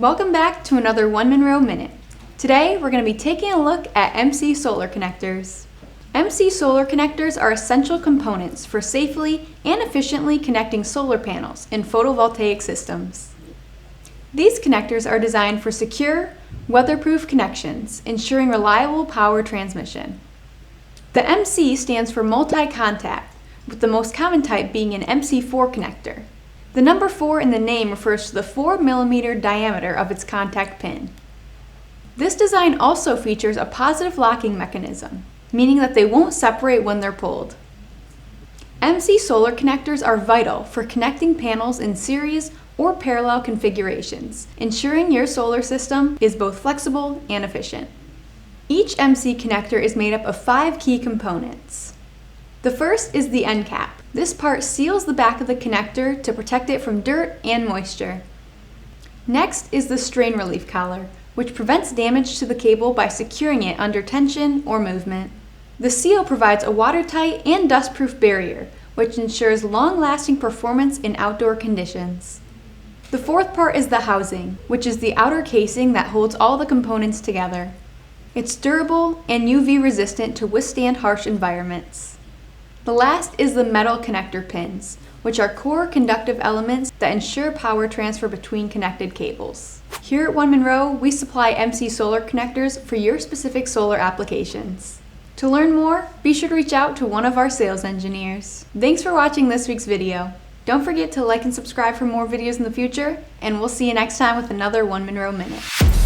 Welcome back to another One Monroe Minute. Today we're going to be taking a look at MC solar connectors. MC solar connectors are essential components for safely and efficiently connecting solar panels in photovoltaic systems. These connectors are designed for secure, weatherproof connections, ensuring reliable power transmission. The MC stands for multi-contact, with the most common type being an MC4 connector. The number 4 in the name refers to the 4 mm diameter of its contact pin. This design also features a positive locking mechanism, meaning that they won't separate when they're pulled. MC solar connectors are vital for connecting panels in series or parallel configurations, ensuring your solar system is both flexible and efficient. Each MC connector is made up of 5 key components. The first is the end cap. This part seals the back of the connector to protect it from dirt and moisture. Next is the strain relief collar, which prevents damage to the cable by securing it under tension or movement. The seal provides a watertight and dustproof barrier, which ensures long-lasting performance in outdoor conditions. The fourth part is the housing, which is the outer casing that holds all the components together. It's durable and UV resistant to withstand harsh environments. The last is the metal connector pins, which are core conductive elements that ensure power transfer between connected cables. Here at One Monroe, we supply MC solar connectors for your specific solar applications. To learn more, be sure to reach out to one of our sales engineers. Thanks for watching this week's video. Don't forget to like and subscribe for more videos in the future, and we'll see you next time with another One Monroe Minute.